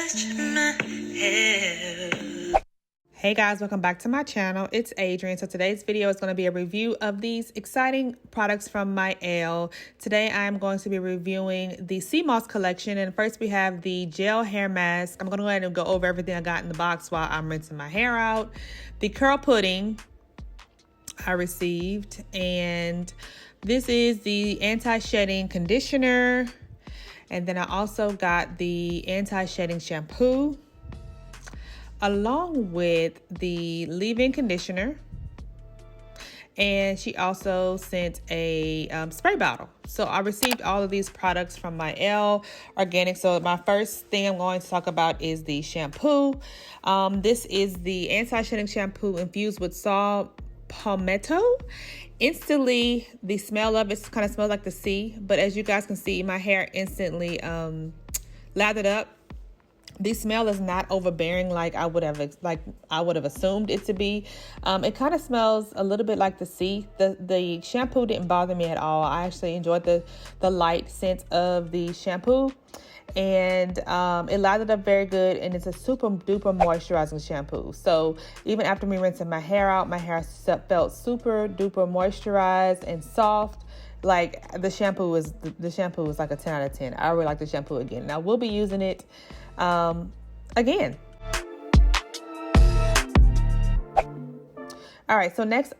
touch my hair. Hey guys, welcome back to my channel. It's Adrianne. So today's video is going to be a review of these exciting products from Mielle. Today I'm going to be reviewing the sea moss collection, and first we have the gel hair mask. I'm going to go ahead and go over everything I got in the box while I'm rinsing my hair out. The curl pudding I received, and this is the anti-shedding conditioner, and then I also got the anti-shedding shampoo along with the leave-in conditioner, and she also sent a spray bottle. So I received all of these products from Mielle Organic. So my first thing I'm going to talk about is the shampoo. This is the anti-shedding shampoo infused with saw palmetto. Instantly, the smell of it kind of smells like the sea, but as you guys can see, my hair instantly lathered up. The smell is not overbearing like I would have assumed it to be. It kind of smells a little bit like the sea. The shampoo didn't bother me at all. I actually enjoyed the light scent of the shampoo, and it lathered up very good, and it's a super duper moisturizing shampoo. So even after me rinsing my hair out, my hair felt super duper moisturized and soft. Like the shampoo was like a 10 out of 10. I really like the shampoo again, and I will be using it again. All right, so next,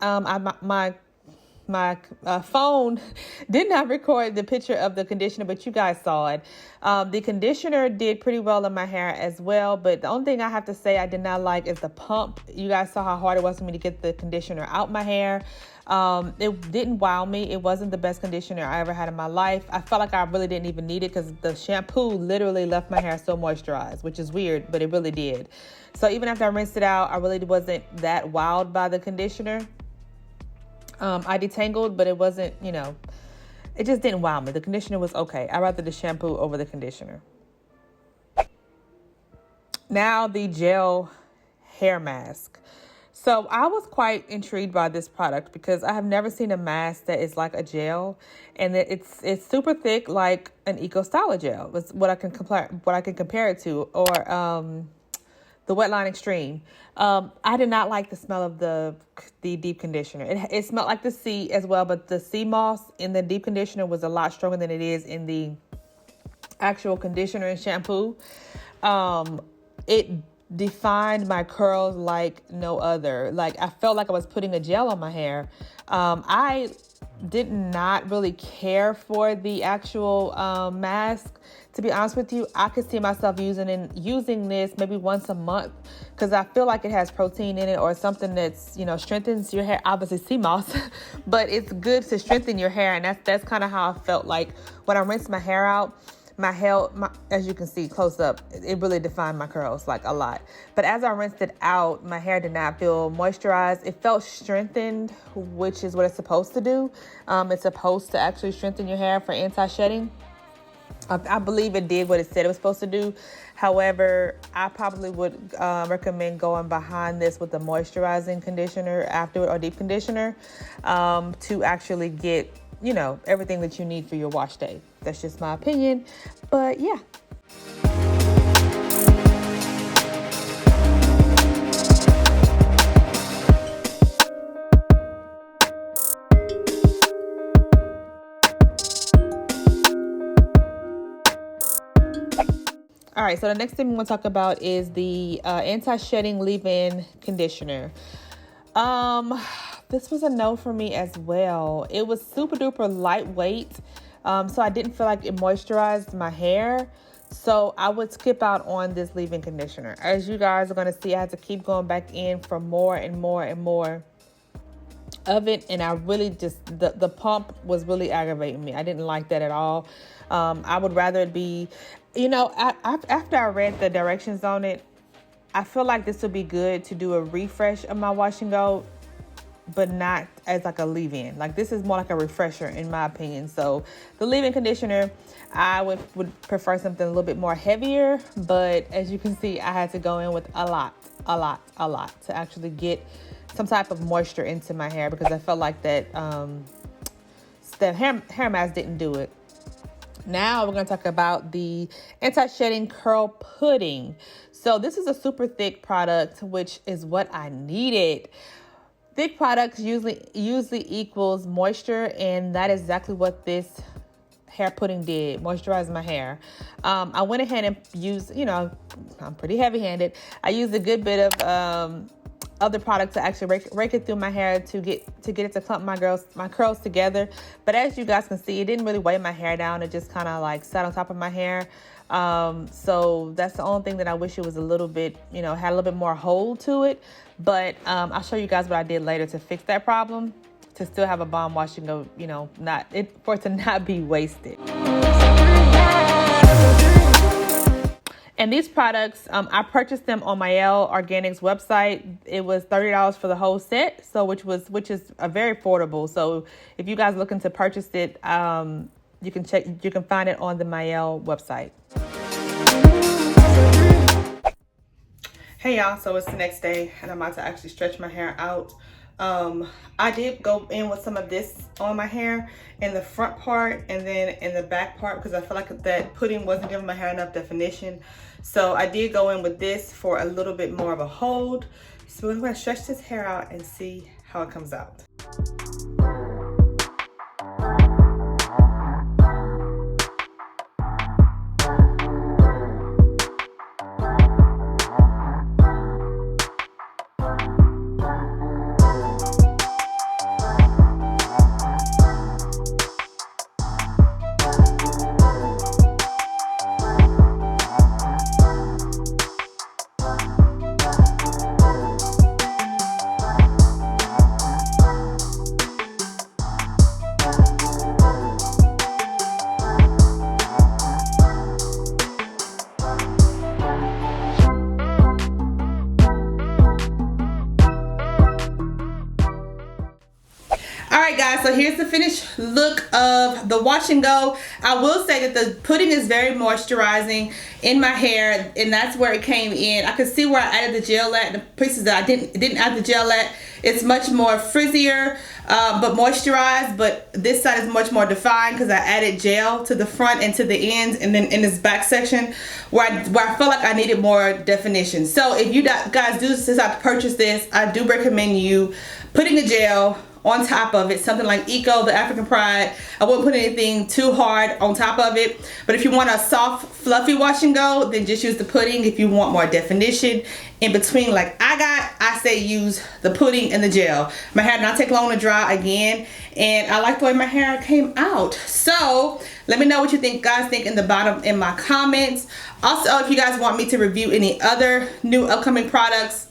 my phone did not record the picture of the conditioner, but you guys saw it. The conditioner did pretty well in my hair as well, but the only thing I have to say I did not like is the pump. You guys saw how hard it was for me to get the conditioner out my hair. It didn't wow me. It wasn't the best conditioner I ever had in my life. I felt like I really didn't even need it because the shampoo literally left my hair so moisturized, which is weird, but it really did. So even after I rinsed it out, I really wasn't that wowed by the conditioner. I detangled, but it wasn't, it just didn't wow me. The conditioner was okay. I'd rather the shampoo over the conditioner. Now the gel hair mask. So I was quite intrigued by this product because I have never seen a mask that is like a gel, and it's super thick, like an Eco Styler gel. It's what I can compare it to, or the Wetline Extreme. I did not like the smell of the deep conditioner. It smelled like the sea as well, but the sea moss in the deep conditioner was a lot stronger than it is in the actual conditioner and shampoo. It defined my curls like no other. Like I felt like I was putting a gel on my hair. I did not really care for the actual mask. To be honest with you, I could see myself using this maybe once a month because I feel like it has protein in it or something that's, strengthens your hair. Obviously sea moss, but it's good to strengthen your hair, and that's kind of how I felt like when I rinsed my hair out. My hair, as you can see close up, it really defined my curls like a lot. But as I rinsed it out, my hair did not feel moisturized. It felt strengthened, which is what it's supposed to do. It's supposed to actually strengthen your hair for anti-shedding. I believe it did what it said it was supposed to do. However, I probably would recommend going behind this with the moisturizing conditioner afterward, or deep conditioner, to actually get everything that you need for your wash day. That's just my opinion, but yeah. All right, so the next thing we want to talk about is the anti-shedding leave-in conditioner. This was a no for me as well. It was super duper lightweight, so I didn't feel like it moisturized my hair. So I would skip out on this leave-in conditioner. As you guys are going to see, I had to keep going back in for more and more and more of it, and I really just, the pump was really aggravating me. I didn't like that at all. I would rather it be, after I read the directions on it, I feel like this would be good to do a refresh of my wash and go, but not as like a leave-in. Like this is more like a refresher in my opinion. So the leave-in conditioner, I would prefer something a little bit more heavier, but as you can see, I had to go in with a lot to actually get some type of moisture into my hair, because I felt like that the hair mask didn't do it. Now we're going to talk about the anti-shedding curl pudding. So this is a super thick product, which is what I needed. Thick products usually equals moisture, and that is exactly what this hair pudding did, moisturized my hair. I went ahead and used, I'm pretty heavy-handed. I used a good bit of other product to actually rake it through my hair to get it to clump my curls together. But as you guys can see, it didn't really weigh my hair down. It just kind of like sat on top of my hair. So that's the only thing that I wish it was a little bit, had a little bit more hold to it. But I'll show you guys what I did later to fix that problem, to still have a bomb wash and go, for it to not be wasted. And these products, I purchased them on Mielle Organics website. It was $30 for the whole set, so which is very affordable. So if you guys are looking to purchase it, you can find it on the Mielle website. Hey y'all, so it's the next day and I'm about to actually stretch my hair out. I did go in with some of this on my hair in the front part and then in the back part because I feel like that pudding wasn't giving my hair enough definition. So I did go in with this for a little bit more of a hold. So I'm going to stretch this hair out and see how it comes out. Alright guys, so here's the finished look of the wash and go. I will say that the pudding is very moisturizing in my hair, and that's where it came in. I could see where I added the gel at, and the places that I didn't add the gel at, it's much more frizzier but moisturized, but this side is much more defined because I added gel to the front and to the ends, and then in this back section where I felt like I needed more definition. So if you guys do decide to purchase this, I do recommend you putting the gel on top of it, something like Eco, the African Pride. I wouldn't put anything too hard on top of it, but if you want a soft, fluffy wash and go, then just use the pudding. If you want more definition in between like I say use the pudding and the gel. My hair did not take long to dry again, and I like the way my hair came out. So let me know what you guys think in the bottom in my comments. Also, if you guys want me to review any other new upcoming products,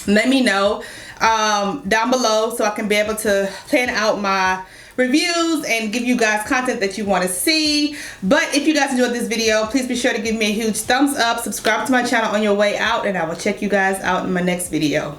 let me know down below so I can be able to plan out my reviews and give you guys content that you want to see. But if you guys enjoyed this video, please be sure to give me a huge thumbs up, subscribe to my channel on your way out, and I will check you guys out in my next video.